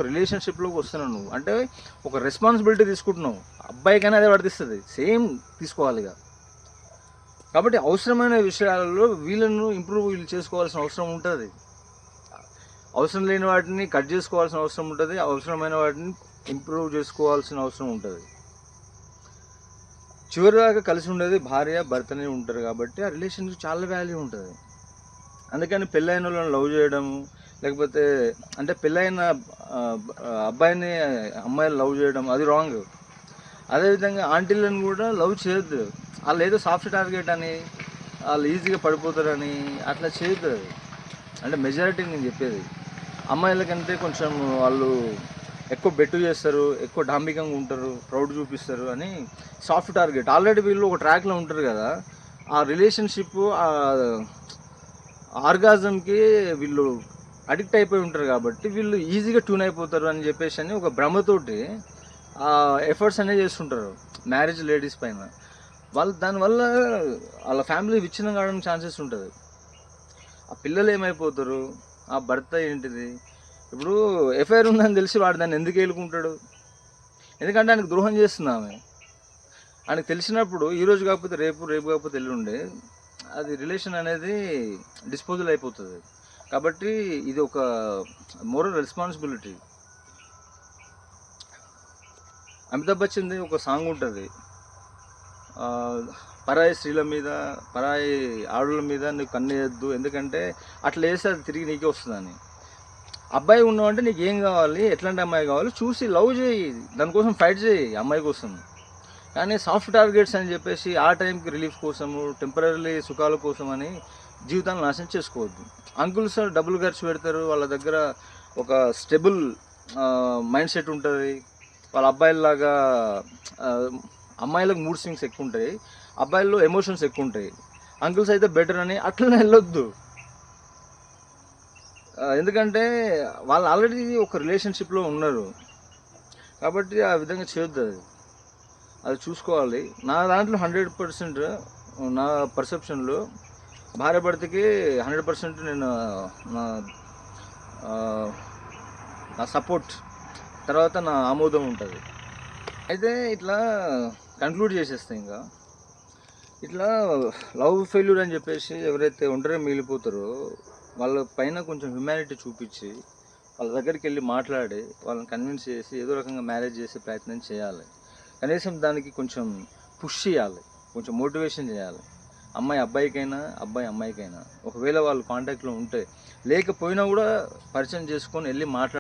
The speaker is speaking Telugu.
రిలేషన్షిప్లోకి వస్తున్నావు నువ్వు అంటే ఒక రెస్పాన్సిబిలిటీ తీసుకుంటున్నావు, అబ్బాయికైనా అదే వర్తిస్తుంది, సేమ్ తీసుకోవాలిగా. కాబట్టి అవసరమైన విషయాలలో వీళ్ళు చేసుకోవాల్సిన అవసరం ఉంటుంది. అవసరం లేని వాటిని కట్ చేసుకోవాల్సిన అవసరం ఉంటుంది, అవసరమైన వాటిని ఇంప్రూవ్ చేసుకోవాల్సిన అవసరం ఉంటుంది. చివరిదాకా కలిసి ఉండేది భార్య భర్తనే ఉంటారు కాబట్టి ఆ రిలేషన్కి చాలా వాల్యూ ఉంటుంది. అందుకని పెళ్ళైన వాళ్ళని లవ్ చేయడము, లేకపోతే అంటే పెళ్ళైన అబ్బాయిని అమ్మాయిలు లవ్ చేయడం అది రాంగ్. అదేవిధంగా ఆంటీలను కూడా లవ్ చేయొద్దు. వాళ్ళు ఏదో సాఫ్ట్ టార్గెట్ అని, వాళ్ళు ఈజీగా పడిపోతారని అట్లా చేయొద్దు. అంటే మెజారిటీ నేను చెప్పేది అమ్మాయిలకంటే కొంచెం వాళ్ళు ఎక్కువ బెట్టు చేస్తారు, ఎక్కువ డాంబికంగా ఉంటారు, ప్రౌడ్ చూపిస్తారు అని సాఫ్ట్ టార్గెట్. ఆల్రెడీ వీళ్ళు ఒక ట్రాక్లో ఉంటారు కదా, ఆ రిలేషన్షిప్ ఆర్గాజంకి వీళ్ళు అడిక్ట్ అయిపోయి ఉంటారు కాబట్టి వీళ్ళు ఈజీగా ట్యూన్ అయిపోతారు అని చెప్పేసి అని ఒక భ్రమతోటి ఎఫర్ట్స్ అనేవి చేస్తుంటారు మ్యారేజ్ లేడీస్ పైన. వాళ్ళు దానివల్ల వాళ్ళ ఫ్యామిలీ విచ్ఛిన్నం కావడానికి ఛాన్సెస్ ఉంటుంది. ఆ పిల్లలు ఏమైపోతారు, ఆ భర్త ఏంటిది, ఇప్పుడు ఎఫ్ఐఆర్ ఉందని తెలిసి వాడు దాన్ని ఎందుకు ఏలుకుంటాడు? ఎందుకంటే ఆయనకు ద్రోహం చేస్తుంది ఆమె. ఆయనకు తెలిసినప్పుడు ఈరోజు కాకపోతే రేపు, రేపు కాకపోతే ఎల్లుండే అది రిలేషన్ అనేది డిస్పోజల్ అయిపోతుంది. కాబట్టి ఇది ఒక మోరల్ రెస్పాన్సిబిలిటీ. అమితాబ్ బచ్చన్ది ఒక సాంగ్ ఉంటుంది, పరాయి స్త్రీల మీద, పరాయి ఆడుల మీద నువ్వు కన్నేయద్దు, ఎందుకంటే అట్లా వేస్తే అది తిరిగి నీకే వస్తుందని. అబ్బాయి ఉన్నావంటే నీకు ఏం కావాలి, ఎట్లాంటి అమ్మాయి కావాలి చూసి లవ్ చేయి, దానికోసం ఫైట్ చేయి అమ్మాయి కోసం. కానీ సాఫ్ట్ టార్గెట్స్ అని చెప్పేసి ఆ టైంకి రిలీఫ్ కోసము, టెంపరీ సుఖాల కోసం అని జీవితాన్ని నాశనం చేసుకోవద్దు. అంకుల్స్ డబ్బులు ఖర్చు పెడతారు, వాళ్ళ దగ్గర ఒక స్టెబుల్ మైండ్ సెట్ ఉంటుంది. వాళ్ళ అబ్బాయిలాగా అమ్మాయిలకు మూడ్ స్వింగ్స్ ఎక్కువ ఉంటాయి, అబ్బాయిల్లో ఎమోషన్స్ ఎక్కువ ఉంటాయి. అంకుల్స్ అయితే బెటర్ అని అట్లనే వెళ్ళొద్దు. ఎందుకంటే వాళ్ళు ఆల్రెడీ ఒక రిలేషన్షిప్లో ఉన్నారు కాబట్టి ఆ విధంగా చేయొద్దు. అది చూసుకోవాలి. నా దాంట్లో 100% నా పర్సెప్షన్లో భార్య భర్తకి 100% నేను నా నా సపోర్ట్, తర్వాత నా ఆమోదం ఉంటుంది. అయితే ఇట్లా కంక్లూడ్ చేసేస్తాయి. ఇంకా ఇట్లా లవ్ ఫెయిల్యూర్ అని చెప్పేసి ఎవరైతే ఒంటరిగా మిగిలిపోతారో వాళ్ళ పైన కొంచెం హ్యుమానిటీ చూపించి వాళ్ళ దగ్గరికి వెళ్ళి మాట్లాడి వాళ్ళని కన్విన్స్ చేసి ఏదో రకంగా మ్యారేజ్ చేసే ప్రయత్నం చేయాలి. కనీసం దానికి కొంచెం పుష్ చేయాలి, కొంచెం మోటివేషన్ చేయాలి. అమ్మాయి అబ్బాయికైనా, అబ్బాయి అమ్మాయికైనా. ఒకవేళ వాళ్ళు కాంటాక్ట్లో ఉంటే, లేకపోయినా కూడా పరిచయం చేసుకొని వెళ్ళి మాట్లాడాలి.